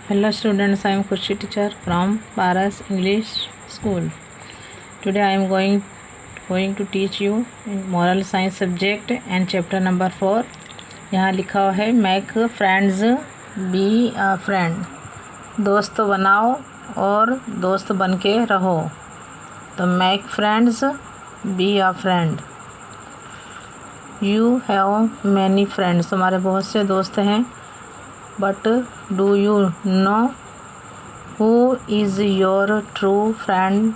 Hello students, I am Khushi teacher from Paras English School. Today I am going to teach you moral science subject and chapter number 4. यहाँ लिखा हुआ है make friends be a friend. दोस्त बनाओ और दोस्त बन के रहो. तो make friends be a friend. You have many friends. तुम्हारे बहुत से दोस्त हैं. But do you know who is your true friend?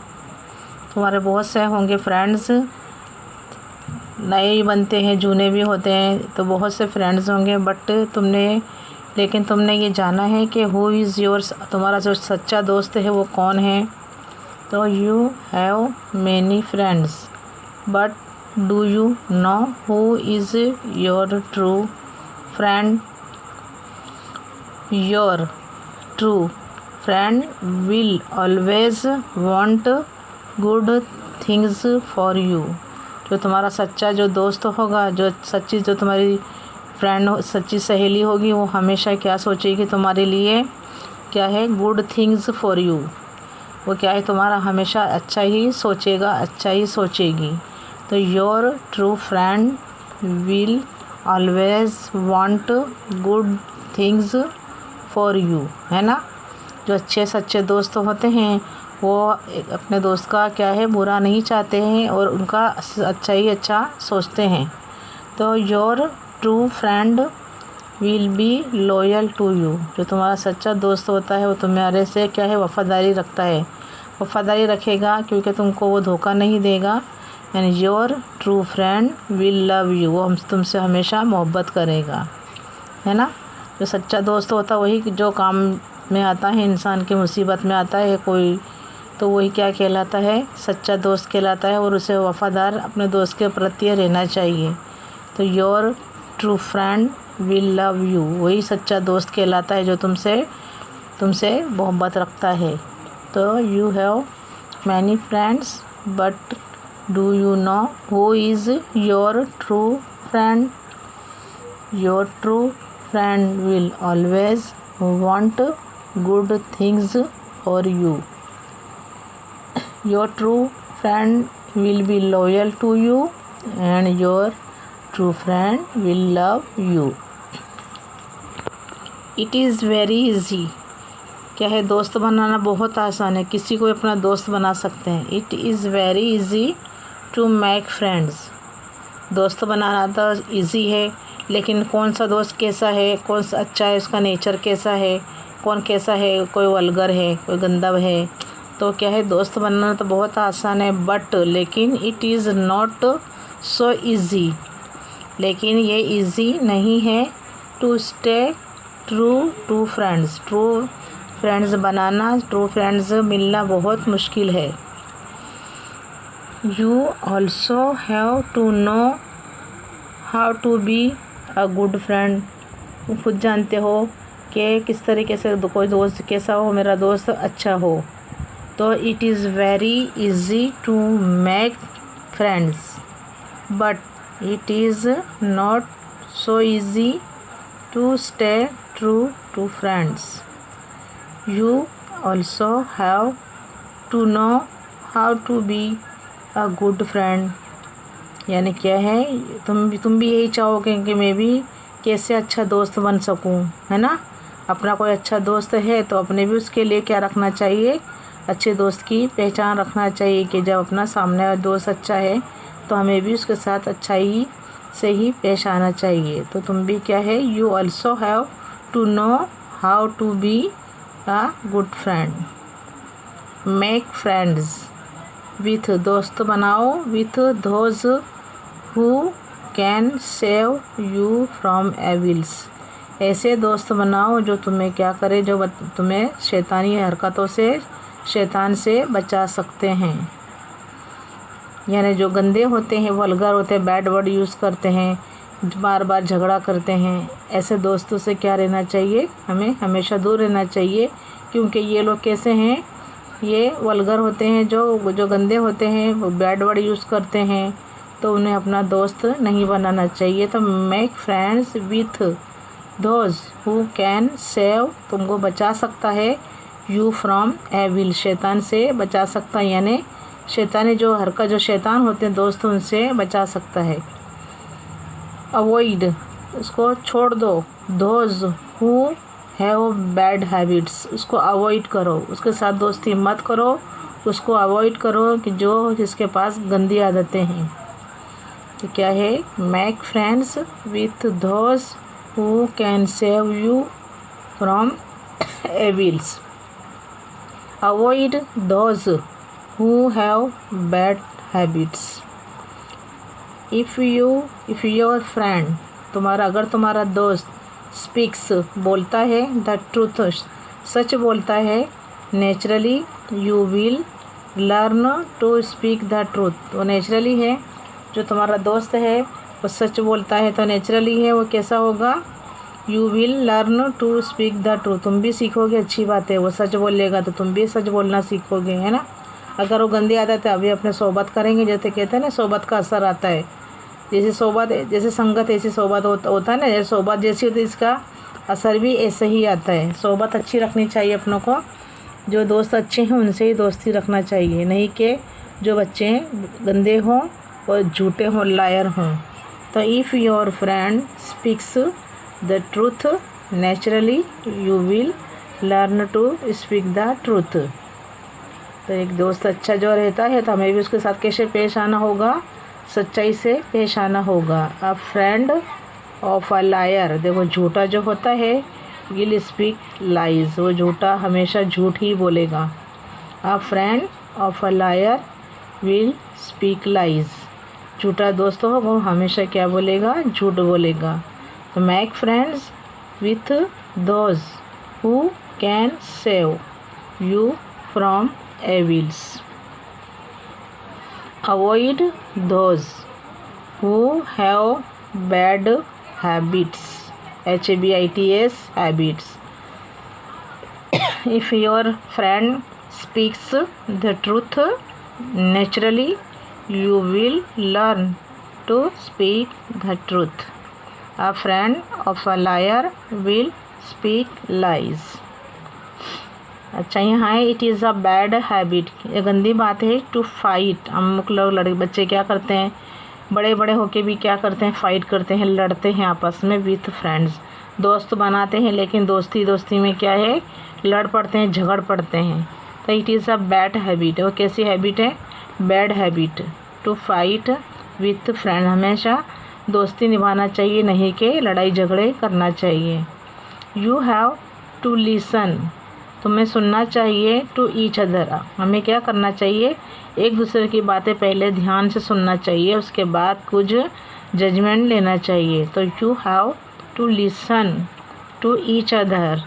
तुम्हारे बहुत से होंगे फ्रेंड्स, नए बनते हैं, जूने भी होते हैं, तो बहुत से फ्रेंड्स होंगे. बट लेकिन तुमने ये जाना है कि हु इज़ योर्स, तुम्हारा जो सच्चा दोस्त है वो कौन है. तो you have many friends, but do you know who is your true friend. Your true friend will always want good things for you. जो तुम्हारा सच्चा जो दोस्त होगा, जो तुम्हारी फ्रेंड, सच्ची सहेली होगी, वो हमेशा क्या सोचेगी तुम्हारे लिए, क्या है, गुड थिंग्स फॉर यू. वो क्या है, तुम्हारा हमेशा अच्छा ही सोचेगा, अच्छा ही सोचेगी. तो your true friend will always want good things for you, है ना. जो अच्छे सच्चे दोस्त होते हैं वो अपने दोस्त का क्या है, बुरा नहीं चाहते हैं और उनका अच्छा ही अच्छा सोचते हैं. तो your true friend will be loyal to you. जो तुम्हारा सच्चा दोस्त होता है वो तुम्हारे से क्या है, वफ़ादारी रखता है, वफ़ादारी रखेगा, क्योंकि तुमको वो धोखा नहीं देगा. And your true friend will love you. वो तुमसे हमेशा मोहब्बत करेगा, है ना. जो सच्चा दोस्त होता है वही जो काम में आता है, इंसान की मुसीबत में आता है कोई, तो वही क्या कहलाता है, सच्चा दोस्त कहलाता है. और उसे वफ़ादार अपने दोस्त के प्रति रहना चाहिए. तो your true friend will love you, वही सच्चा दोस्त कहलाता है जो तुमसे मोहब्बत रखता है. तो you have many friends, but do you know who is your true friend. Your true friend will always want good things for you. Your true friend will be loyal to you and your true friend will love you. It is very easy. क्या है, दोस्त बनाना बहुत आसान है, किसी को अपना दोस्त बना सकते हैं. It is very easy to make friends. दोस्त बनाना तो ईजी है, लेकिन कौन सा दोस्त कैसा है, कौन सा अच्छा है, उसका नेचर कैसा है, कौन कैसा है, कोई वल्गर है, कोई गंदा है, तो क्या है, दोस्त बनना तो बहुत आसान है. बट लेकिन it is not so easy. लेकिन ये इज़ी नहीं है to stay true to friends. True friends बनाना, ट्रू फ्रेंड्स मिलना बहुत मुश्किल है. You also have to know how to be a good friend. तुम खुद जानते हो कि किस तरीके से कोई दोस्त कैसा हो, मेरा दोस्त अच्छा हो. तो it is very easy to make friends, but it is not so easy to stay true to friends. You also have to know how to be a good friend. यानी क्या है, तुम भी यही चाहोगे कि मैं भी कैसे अच्छा दोस्त बन सकूं, है ना. अपना कोई अच्छा दोस्त है तो अपने भी उसके लिए क्या रखना चाहिए, अच्छे दोस्त की पहचान रखना चाहिए कि जब अपना सामने वाला दोस्त अच्छा है तो हमें भी उसके साथ अच्छाई से ही पेश आना चाहिए. तो तुम भी क्या है, you also have to know how to be a good friend. Make friends with, दोस्त बनाओ, with those who can save you from evils. ऐसे दोस्त बनाओ जो तुम्हें क्या करे, जो तुम्हें शैतानी हरकतों से, शैतान से बचा सकते हैं. यानी जो गंदे होते हैं, वल्गर होते हैं, बैड वर्ड यूज़ करते हैं, बार बार झगड़ा करते हैं, ऐसे दोस्तों से क्या रहना चाहिए, हमें हमेशा दूर रहना चाहिए. क्योंकि ये लोग कैसे हैं, ये वल्गर होते हैं, जो गंदे होते हैं, वो बैड वर्ड यूज़ करते हैं, तो उन्हें अपना दोस्त नहीं बनाना चाहिए. तो make friends with those who can save तुमको बचा सकता है, यू फ्रॉम एविल शैतान से बचा सकता है, यानी शैतानी जो हरकत जो शैतान होते हैं दोस्त उनसे बचा सकता है। अवॉइड उसको छोड़ दो, those who have bad habits उसको अवॉइड करो, उसके साथ दोस्ती मत करो, उसको अवॉइड करो कि जो जिसके पास गंदी आदतें हैं। तो क्या है, make friends with those who can save you from evils, avoid those who have bad habits. If your friend तुम्हारा अगर तुम्हारा दोस्त स्पीक्स बोलता है द ट्रूथ सच बोलता है, naturally you will learn to speak the truth. वो नेचुरली है, जो तुम्हारा दोस्त है वो सच बोलता है तो नेचुरली है वो कैसा होगा, you will learn to speak the truth, तुम भी सीखोगे, अच्छी बात है, वो सच बोलेगा तो तुम भी सच बोलना सीखोगे, है ना। अगर वो गंदी आदत है अभी अपने सोबत करेंगे, जैसे कहते हैं ना सोबत का असर आता है, जैसे सोबत जैसे संगत ऐसी सोबत होता है ना, जैसे सोबत जैसी होती है इसका असर भी ऐसे ही आता है। सोबत अच्छी रखनी चाहिए अपनों को, जो दोस्त अच्छे हैं उनसे ही दोस्ती रखना चाहिए, नहीं कि जो बच्चे गंदे हों और झूठे हों, लायर हों। तो if your friend speaks the truth naturally you will learn to speak the truth. तो एक दोस्त अच्छा जो रहता है तो हमें भी उसके साथ कैसे पेश आना होगा, सच्चाई से पेश आना होगा। अ फ्रेंड ऑफ अ लायर, देखो झूठा जो होता है विल स्पीक लाइज, वो झूठा हमेशा झूठ ही बोलेगा। अ friend of a liar will speak lies, झूठा दोस्त हो वो हमेशा क्या बोलेगा, झूठ बोलेगा। तो make friends with those who can save you from evils, avoid those who have bad habits, HABITS habits. If your friend speaks the truth naturally you will learn to speak the truth. A friend of a liar will speak lies. अच्छा यहाँ है it is a bad habit, ये गंदी बात है to fight. अमुक लोग लड़के बच्चे क्या करते हैं, बड़े बड़े होके भी क्या करते हैं, फाइट करते हैं, लड़ते हैं आपस में विथ फ्रेंड्स, दोस्त बनाते हैं लेकिन दोस्ती में क्या है, लड़ पड़ते हैं, झगड़ पड़ते हैं। तो it is a bad habit, वो कैसी हैबिट है, bad habit to fight with friend, हमेशा दोस्ती निभाना चाहिए, नहीं कि लड़ाई झगड़े करना चाहिए। यू हैव टू लिसन, तुम्हें सुनना चाहिए, टू ईच अदर, हमें क्या करना चाहिए, एक दूसरे की बातें पहले ध्यान से सुनना चाहिए, उसके बाद कुछ जजमेंट लेना चाहिए। तो you have to listen to each other.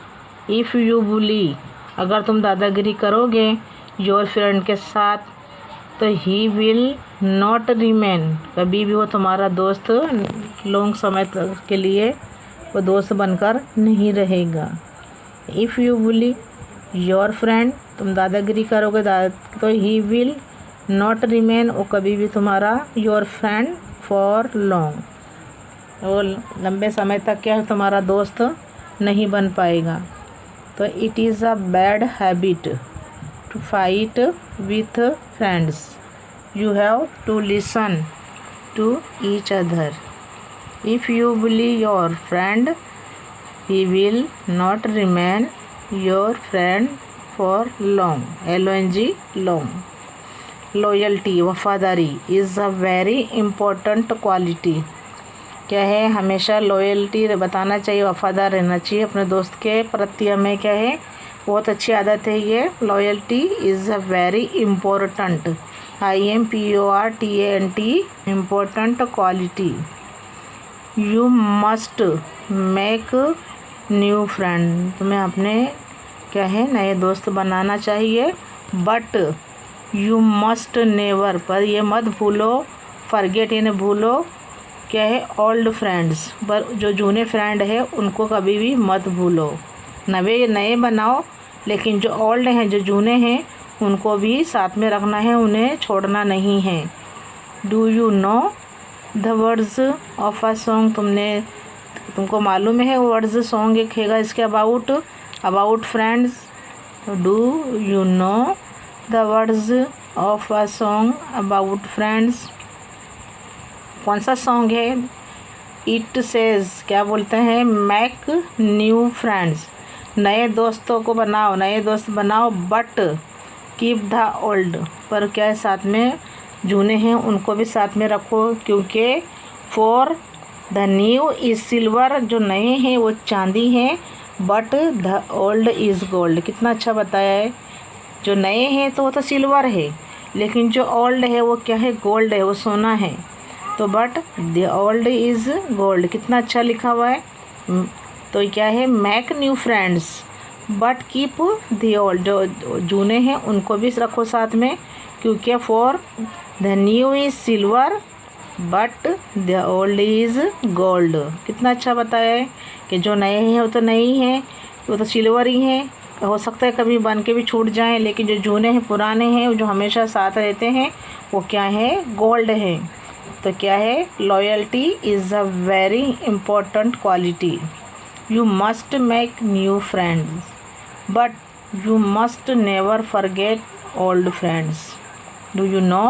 If you bully, अगर तुम दादागिरी करोगे योर फ्रेंड के साथ, तो ही विल नॉट रिमेन, कभी भी वो तुम्हारा दोस्त लॉन्ग समय तक के लिए वो दोस्त बनकर नहीं रहेगा। If you bully your friend, तुम दादागिरी करोगे तो ही विल नॉट रिमेन, वो कभी भी तुम्हारा योर फ्रेंड फॉर लॉन्ग, वो लंबे समय तक क्या है तुम्हारा दोस्त नहीं बन पाएगा। तो it is a bad habit to fight with friends, you have to listen to each other. If you bully your friend, he will not remain your friend for long, LONG long. Loyalty, वफादारी is a very important quality, क्या है, हमेशा loyalty बताना चाहिए, वफादार रहना चाहिए अपने दोस्त के प्रति, हमें क्या है, बहुत अच्छी आदत है ये। Loyalty is a very important, IMPORTANT important quality. You must make new friend, तुम्हें अपने क्या है नए दोस्त बनाना चाहिए। बट यू मस्ट नेवर, पर ये मत भूलो, फॉरगेट यानी भूलो क्या है, ओल्ड फ्रेंड्स, पर जो जूने फ्रेंड है उनको कभी भी मत भूलो। नए बनाओ, लेकिन जो ओल्ड हैं, जो जूने हैं, उनको भी साथ में रखना है, उन्हें छोड़ना नहीं है। Do you know the words of a song, तुमने तुमको मालूम है वर्ड्स सॉन्ग एक हैगा इसके about friends. Do you know the words of a song about friends? कौन सा सॉन्ग है? इट सेज, क्या बोलते हैं, मेक न्यू फ्रेंड्स, नए दोस्तों को बनाओ, नए दोस्त बनाओ, बट कीप द ओल्ड, पर क्या है साथ में जूने हैं उनको भी साथ में रखो, क्योंकि for the new is silver, जो नए हैं वो चांदी हैं, but the old is gold. कितना अच्छा बताया है। जो नए हैं तो वो तो सिल्वर है, लेकिन जो ओल्ड है वो क्या है, गोल्ड है, वो सोना है। तो but the old is gold, कितना अच्छा लिखा हुआ है। तो क्या है, make new friends but keep the old, जो जूने हैं उनको भी रखो साथ में, क्योंकि for the new is silver but the old is gold. कितना अच्छा बताया है कि जो नए हैं वो तो नए ही हैं, वो तो सिल्वर ही हैं, हो सकता है कभी बन के भी छूट जाएं, लेकिन जो जूने हैं, पुराने हैं, जो हमेशा साथ रहते हैं, वो क्या है, गोल्ड है। तो क्या है, loyalty is a very important quality. You must make new friends but you must never forget old friends. Do you know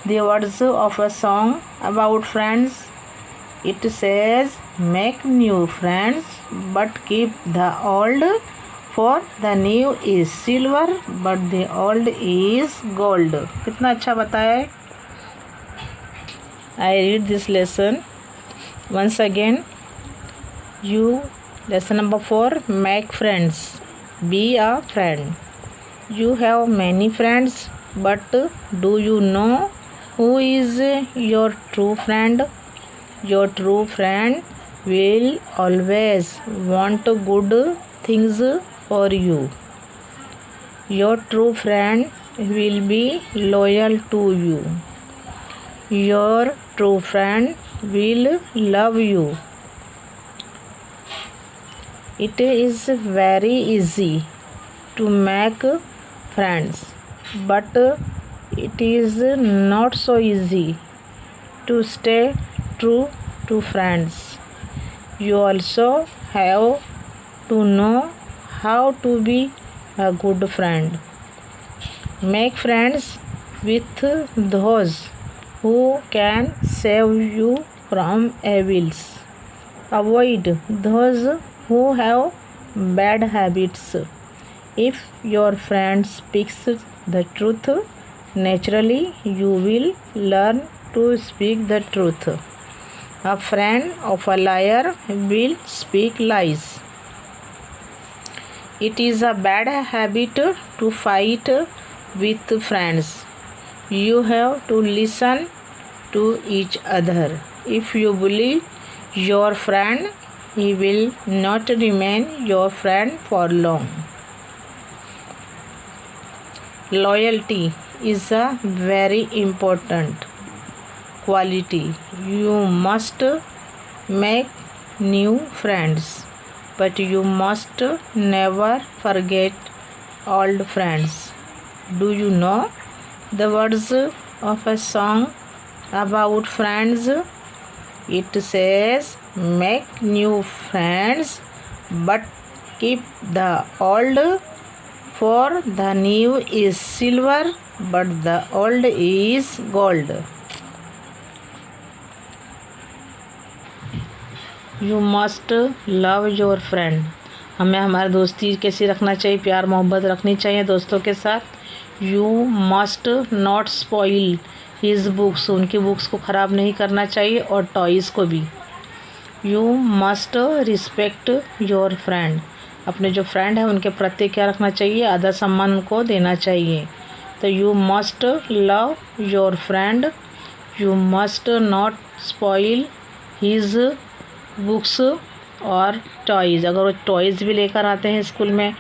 the words of a song about friends? It says, make new friends but keep the old, for the new is silver but the old is gold। कितना अच्छा बताया है। I read this lesson once again. You, lesson number 4, make friends, be a friend. You have many friends, but do you know who is your true friend? Your true friend will always want good things for you. Your true friend will be loyal to you. Your true friend will love you. It is very easy to make friends, but it is not so easy to stay true to friends. You also have to know how to be a good friend. Make friends with those who can save you from evils. Avoid those who have bad habits. If your friend speaks the truth, naturally you will learn to speak the truth. A friend of a liar will speak lies. It is a bad habit to fight with friends. You have to listen to each other. If you bully your friend, he will not remain your friend for long. Loyalty is a very important quality. You must make new friends, but you must never forget old friends. Do you know the words of a song about friends? It says, make new friends, but keep the old, for the new is silver but the old is gold. You must love your friend. हमें हमारी दोस्ती कैसी रखना चाहिए, प्यार मोहब्बत रखनी चाहिए दोस्तों के साथ। You must not spoil his books, उनकी बुक्स को ख़राब नहीं करना चाहिए, और टॉयज़ को भी। You must respect your friend, अपने जो फ्रेंड है उनके प्रति क्या रखना चाहिए, आदर सम्मान उनको देना चाहिए। तो you must love your friend, you must not spoil his books और टॉयज़। अगर वो टॉयज़ भी लेकर आते हैं स्कूल में,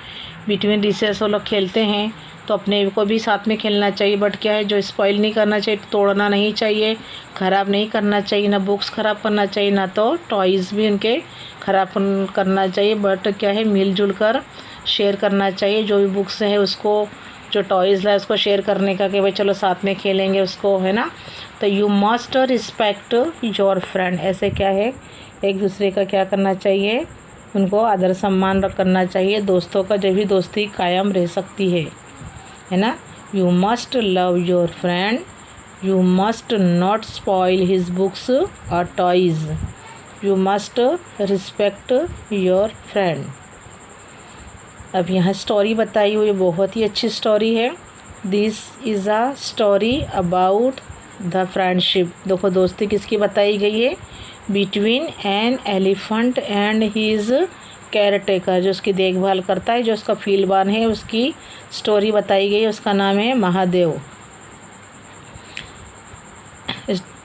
बिटवीन रिसेस वो लोग खेलते हैं, तो अपने को भी साथ में खेलना चाहिए, बट क्या है, जो स्पॉइल नहीं करना चाहिए, तोड़ना नहीं चाहिए, ख़राब नहीं करना चाहिए, ना बुक्स ख़राब करना चाहिए, ना तो टॉयज़ भी उनके ख़राब करना चाहिए, बट क्या है, मिलजुल कर शेयर करना चाहिए। जो भी बुक्स हैं उसको, जो टॉयज़ है उसको शेयर करने का, कि भाई चलो साथ में खेलेंगे उसको, है ना। तो you must respect your friend, ऐसे क्या है एक दूसरे का क्या करना चाहिए, उनको आदर सम्मान करना चाहिए दोस्तों का, जब भी दोस्ती कायम रह सकती है ना। You must love your friend, you must not spoil his books और toys, you must respect your friend. अब यहाँ स्टोरी बताई हुई बहुत ही अच्छी स्टोरी है। This is a story about the friendship. देखो दोस्ती किसकी बताई गई है, between an elephant and his care taker, जो उसकी देखभाल करता है, जो उसका फीलबान है, उसकी स्टोरी बताई गई है। उसका नाम है महादेव।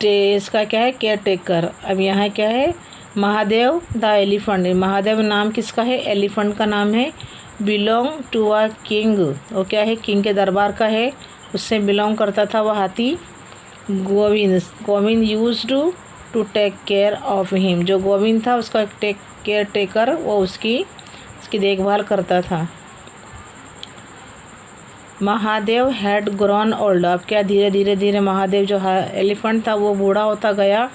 इसका क्या है, केयर टेकर। अब यहाँ क्या है, महादेव द एलिफेंट। महादेव नाम किसका है, एलिफेंट का नाम है। बिलोंग टू अ किंग, वो क्या है, किंग के दरबार का है, उससे बिलोंग करता था वह हाथी। Govind used to take care of him, जो गोविंद था उसका केयर टेकर, वो उसकी देखभाल करता था। Mahadev had grown old. अब क्या धीरे धीरे महादेव जो एलिफेंट था वो बूढ़ा होता गया।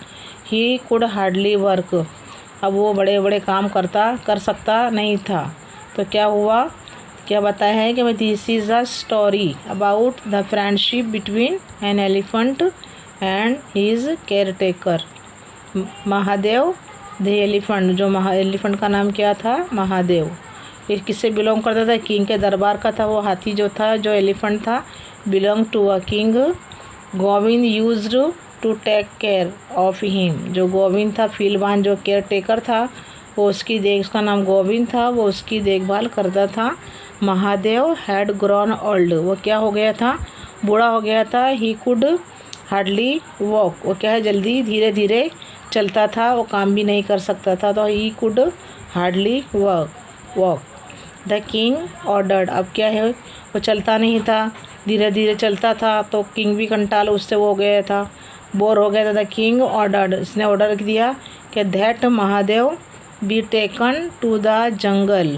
ही कुड हार्डली वर्क, अब वो बड़े बड़े काम कर सकता नहीं था। तो क्या हुआ, क्या बताया है कि this is a story about the friendship between an elephant and his caretaker. Mahadev the elephant, जो एलिफेंट का नाम क्या था, महादेव। ये किससे बिलोंग करता था, किंग के दरबार का था। वो हाथी जो था, जो एलिफेंट था, belong to a king. Govind used to take care of him, जो गोविंद था फीलबान, जो केयर टेकर था, वो उसका नाम गोविंद था, वो उसकी देखभाल करता था। महादेव हैड ग्रोन ओल्ड, वो क्या हो गया था, बूढ़ा हो गया था। ही कुड हार्डली वॉक, वो क्या है, जल्दी धीरे धीरे चलता था, वो काम भी नहीं कर सकता था। तो he could hardly walk. The king ordered, अब क्या है, वो चलता नहीं था, धीरे धीरे चलता था, तो किंग भी कंटाल उससे वो हो गया था, बोर हो गया था। द किंग ऑर्डर्ड, इसने ऑर्डर दिया कि that Mahadev be taken to the jungle.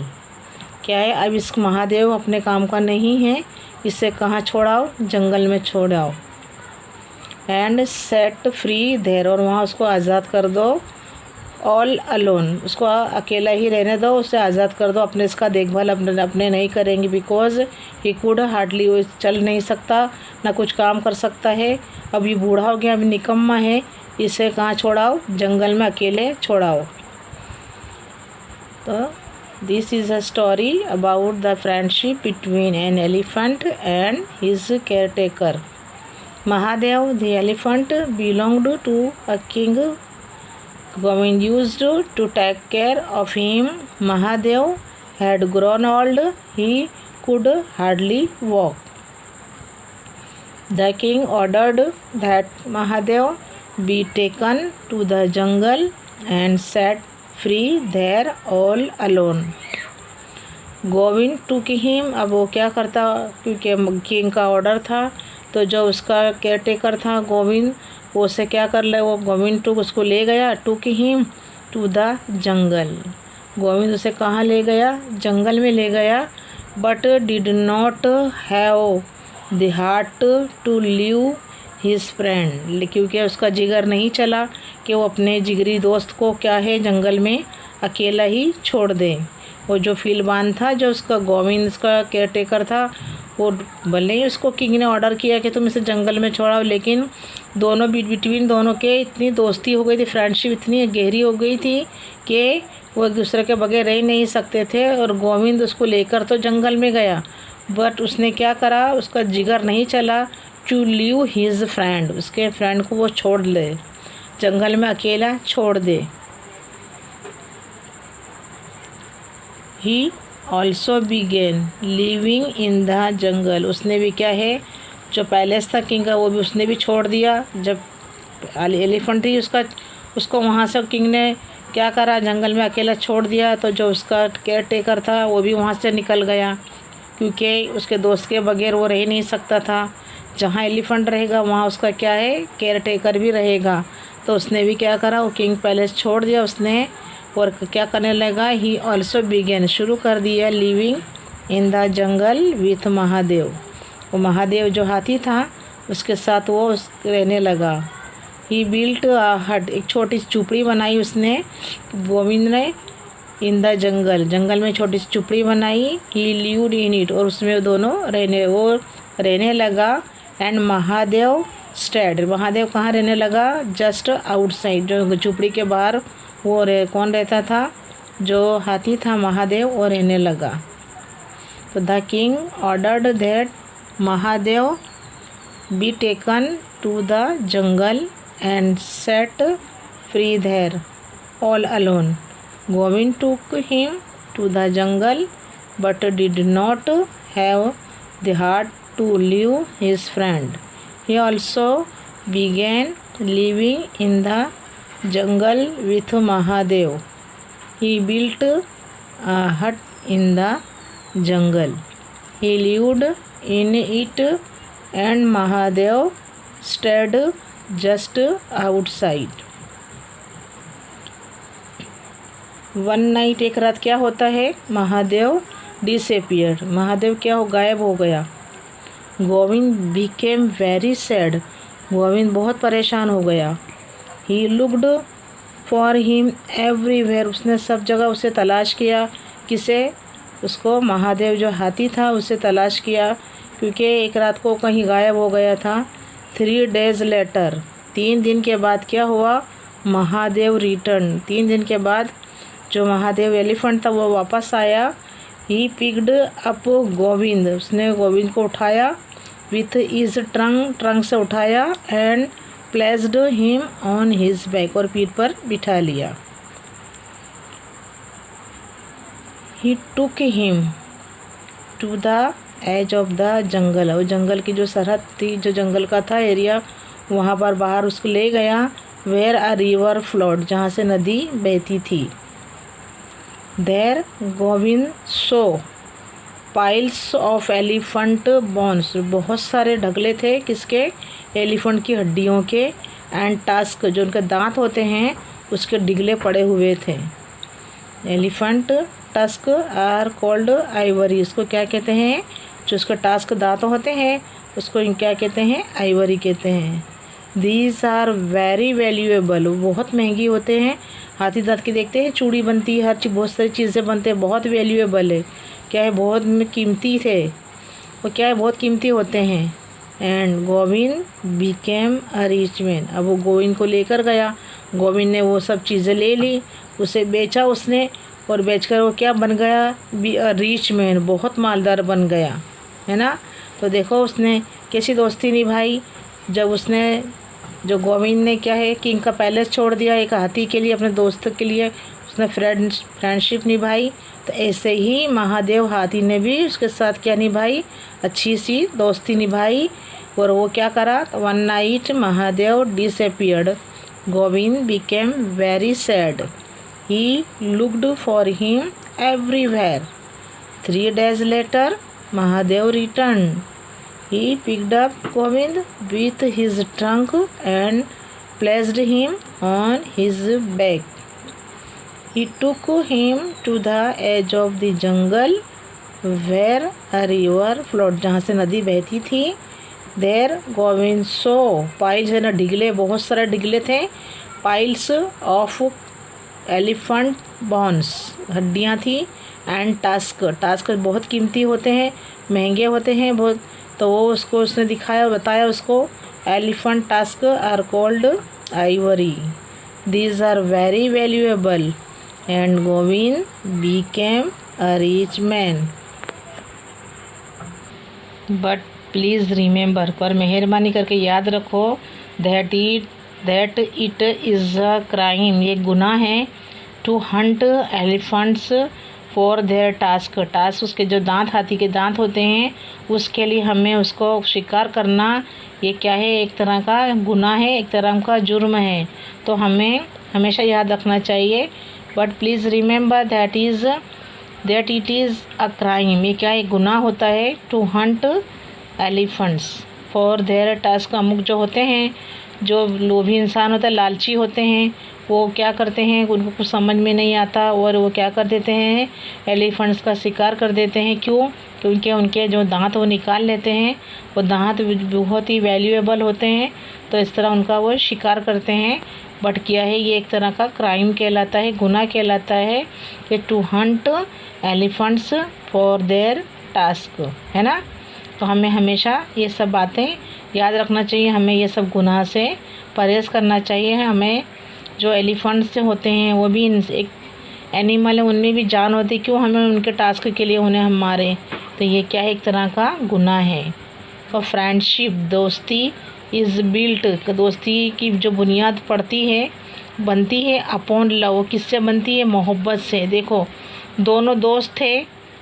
क्या है, अब इस महादेव अपने काम का नहीं है, इसे कहाँ छोड़ाओ, जंगल में छोड़ाओ। एंड सेट फ्री देर, और वहाँ उसको आज़ाद कर दो। ऑल अलोन, उसको अकेला ही रहने दो, उसे आज़ाद कर दो, अपने इसका देखभाल अपने नहीं करेंगे। बिकॉज ही कुड हार्डली, वो चल नहीं सकता, ना कुछ काम कर सकता है, अभी बूढ़ा हो गया, अभी निकम्मा है, इसे कहाँ छोड़ाओ, जंगल में अकेले छोड़ाओ। तो this is a story about the friendship between an elephant and his caretaker. Mahadev the elephant belonged to a king. Govind used to take care of him. Mahadev had grown old. He could hardly walk. The king ordered that Mahadev be taken to the jungle and set free there all alone. Govind took him, अब वो क्या करता, क्योंकि king का order था, तो जो उसका केयर टेकर था गोविंद, वो उसे क्या कर ले, वो गोविंद टू उसको ले गया, to him to the jungle. Govind उसे कहाँ ले गया, जंगल में ले गया। But did not have the heart to leave his friend, क्योंकि उसका जिगर नहीं चला कि वो अपने जिगरी दोस्त को क्या है, जंगल में अकेला ही छोड़ दे। वो जो फीलबान था, जो उसका गोविंद उसका केयर टेकर था, वो भले ही उसको किंग ने ऑर्डर किया कि तुम इसे जंगल में छोड़ाओ, लेकिन दोनों बिटवीन दोनों के इतनी दोस्ती हो गई थी, फ्रेंडशिप इतनी गहरी हो गई थी कि वो एक दूसरे के बगैर रह नहीं सकते थे। और गोविंद उसको लेकर तो जंगल में गया, बट उसने क्या करा, उसका जिगर नहीं चला टू लीव हिज फ्रेंड, उसके फ्रेंड को वो छोड़ ले, जंगल में अकेला छोड़ दे। He also began living in the jungle, उसने भी क्या है, जो पैलेस था किंग का, वो भी उसने भी छोड़ दिया। जब एलिफेंट थी उसको वहाँ से किंग ने क्या करा, जंगल में अकेला छोड़ दिया। तो जो उसका केयर टेकर था वो भी वहाँ से निकल गया, क्योंकि उसके दोस्त के बगैर वो रह नहीं सकता था। जहाँ एलिफेंट रहेगा वहाँ उसका क्या है, केयर टेकर भी रहेगा। तो उसने भी क्या करा, वो किंग पैलेस छोड़ दिया उसने, और क्या करने लगा, ही ऑल्सो बिगेन, शुरू कर दिया, living in the jungle with Mahadev. वो महादेव जो हाथी था उसके साथ वो रहने लगा। ही बिल्ट अ हट, एक छोटी सी झुपड़ी बनाई उसने, गोविंद ने, इन द जंगल, जंगल में छोटी सी झुपड़ी बनाई। ही लिव्ड इन इट, और उसमें दोनों रहने लगा। एंड महादेव स्टेड, महादेव कहाँ रहने लगा? जस्ट आउटसाइड, जो झुपड़ी के बाहर वो कौन रहता था? जो हाथी था महादेव, वो रहने लगा। तो the king ordered that Mahadev be taken to the jungle and set free there all alone. Govind took him to the jungle but did not have the heart to leave his friend. He also began living in the jungle with Mahadev. He built a hut in the jungle. He lived in it and Mahadev stayed just outside. One night, एक रात क्या होता है? Mahadev disappeared, Mahadev क्या हो? गायब हो गया। Govind became very sad, Govind बहुत परेशान हो गया। ही लुक्ड फॉर हिम एवरीवेयर, उसने सब जगह उसे तलाश किया। किसे? उसको, महादेव जो हाथी था उसे तलाश किया, क्योंकि एक रात को कहीं गायब हो गया था। 3 days लेटर, 3 दिन के बाद क्या हुआ? महादेव रिटर्न, 3 दिन के बाद जो महादेव एलिफेंट था वो वापस आया। ही पिक्ड अप गोविंद, उसने गोविंद को उठाया। विथ इज ट्रंक से उठाया। And placed him on his back, और पीठ पर बिठा लिया। He took him to the edge of the jungle, वो जंगल की जो सरहद थी, जो जंगल का था एरिया, वहाँ पर बाहर उसको ले गया। वेयर अ रिवर फ्लोड, जहाँ से नदी बहती थी। There Govind saw piles of elephant bones, बहुत सारे ढगले थे किसके? एलिफेंट की हड्डियों के। एंड टस्क, जो उनके दांत होते हैं उसके डिगले पड़े हुए थे। Elephant tusk are called ivory, इसको क्या कहते हैं? जो उसके टस्क दांत होते हैं उसको क्या कहते हैं? आइवरी कहते हैं। दीज आर वेरी वैल्यूएबल, बहुत महंगी होते हैं। हाथी दांत की देखते हैं चूड़ी बनती है, हर चीज़, बहुत सारी चीज़ें बनते हैं, बहुत वैल्यूएबल है। क्या है? बहुत कीमती थे वो, क्या है? बहुत कीमती होते हैं। And Govind became a rich man, अब वो गोविंद को लेकर गया। गोविंद ने वो सब चीज़ें ले ली, उसे बेचा उसने, और बेचकर वो क्या बन गया? रिच मैन, बहुत मालदार बन गया, है ना। तो देखो उसने कैसी दोस्ती निभाई, जब उसने, जो गोविंद ने क्या है, किंग का पैलेस छोड़ दिया एक हाथी के लिए, अपने दोस्त के लिए उसने फ्रेंडशिप निभाई। तो ऐसे ही महादेव हाथी ने भी उसके साथ क्या निभाई? अच्छी सी दोस्ती निभाई। और वो क्या करा? One night Mahadev disappeared, Govind became very sad. He looked for him everywhere. 3 days later Mahadev return. He picked up Govind with his trunk and placed him on his back. He took him to the edge of the jungle where a river flowed, जहाँ से नदी बहती थी। There Govind saw piles, है ना, डिगले, बहुत सारे डिगले थे। Piles of elephant bones, हड्डियाँ थी। एंड टास्क बहुत कीमती होते हैं, महंगे होते हैं बहुत। तो वो उसको उसने दिखाया, बताया उसको। Elephant tusk are called ivory, these are very valuable. And Govind became a rich man. But please remember, पर मेहरबानी करके याद रखो, that it is a crime, ये गुनाह है, to hunt elephants for their tusk, उसके जो दांत, हाथी के दांत होते हैं, उसके लिए हमें उसको शिकार करना, ये क्या है? एक तरह का गुनाह है, एक तरह का जुर्म है। तो हमें हमेशा याद रखना चाहिए। But please remember that it is a crime, ये क्या है? गुनाह होता है। To hunt elephants for their tusk, अमुक जो होते हैं, जो लोभी इंसान होता है, लालची होते हैं, वो क्या करते हैं? उनको कुछ समझ में नहीं आता और वो क्या कर देते हैं? एलिफेंट्स का शिकार कर देते हैं। क्यों? क्योंकि उनके जो दांत वो निकाल लेते हैं, वो दांत बहुत ही वैल्यूएबल होते हैं। तो इस तरह उनका वो शिकार करते हैं। बट क्या है, ये एक तरह का क्राइम कहलाता है, गुनाह कहलाता है कि to hunt elephants for their tusk, है ना। तो हमें हमेशा ये सब बातें याद रखना चाहिए, हमें ये सब गुनाह से परहेज़ करना चाहिए। हमें जो एलिफेंट्स होते हैं वो भी एक एनिमल है, उनमें भी जान होती, क्यों हमें उनके टास्क के लिए उन्हें हम मारें। तो ये क्या है, एक तरह का गुनाह है। तो फ्रेंडशिप, दोस्ती इज़ बिल्ट, दोस्ती की जो बुनियाद पड़ती है, बनती है अपॉन लव, किससे बनती है, मोहब्बत से। देखो दोनों दोस्त थे,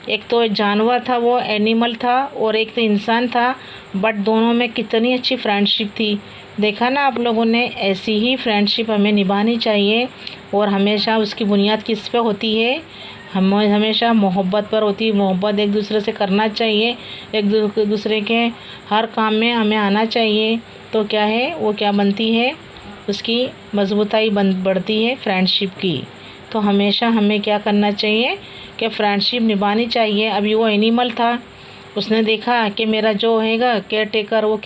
एक तो जानवर था, वो एनिमल था, और एक तो इंसान था, बट दोनों में कितनी अच्छी फ्रेंडशिप थी। देखा ना आप लोगों ने, ऐसी ही फ्रेंडशिप हमें निभानी चाहिए। और हमेशा उसकी बुनियाद किस पे होती है, हम हमेशा मोहब्बत पर होती है। मोहब्बत एक दूसरे से करना चाहिए, एक दूसरे के हर काम में हमें आना चाहिए। तो क्या है, वो क्या बनती है, उसकी मजबूताई बढ़ती है फ्रेंडशिप की। तो हमेशा हमें क्या करना चाहिए कि फ्रेंडशिप निभानी चाहिए। अभी वो एनिमल था, उसने देखा कि मेरा जो हैगा केयर टेकर वो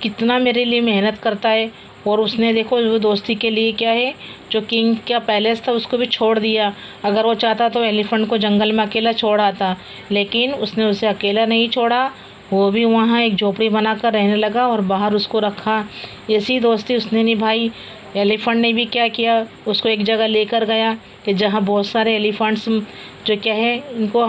कितना मेरे लिए मेहनत करता है, और उसने देखो वो दोस्ती के लिए क्या है, जो किंग का पैलेस था उसको भी छोड़ दिया। अगर वो चाहता तो एलिफेंट को जंगल में अकेला छोड़ आता, लेकिन उसने उसे अकेला नहीं छोड़ा, वो भी वहाँ एक झोपड़ी बनाकर रहने लगा और बाहर उसको रखा। ऐसी दोस्ती उसने निभाई। एलिफेंट ने भी क्या किया, उसको एक जगह लेकर गया कि जहाँ बहुत सारे एलिफेंट्स जो क्या है, इनको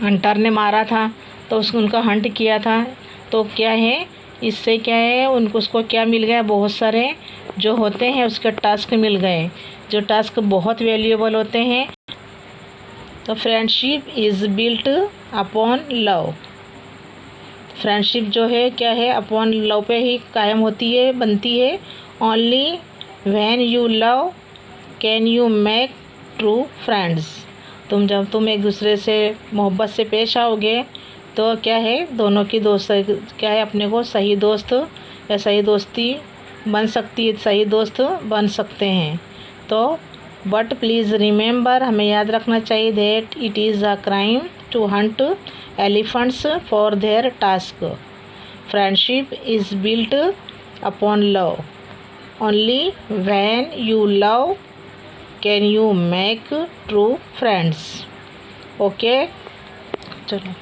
हंटर ने मारा था, तो उनका हंट किया था। तो क्या है, इससे क्या है, उसको क्या मिल गया, बहुत सारे जो होते हैं उसके टास्क मिल गए, जो टास्क बहुत वैल्यूएबल होते हैं। तो friendship is built upon love, friendship जो है क्या है, अपॉन लव पे ही कायम होती है, बनती है। Only when you love can you make true friends, जब तुम एक दूसरे से मोहब्बत से पेश आओगे तो क्या है, दोनों की दोस्त क्या है, अपने को सही दोस्त या सही दोस्ती बन सकती है, सही दोस्त बन सकते हैं। तो बट प्लीज़ रिमेंबर, हमें याद रखना चाहिए that it is a crime to hunt elephants for their tusk. Friendship is built upon love, only when you love can you make true friends. Okay, चलो।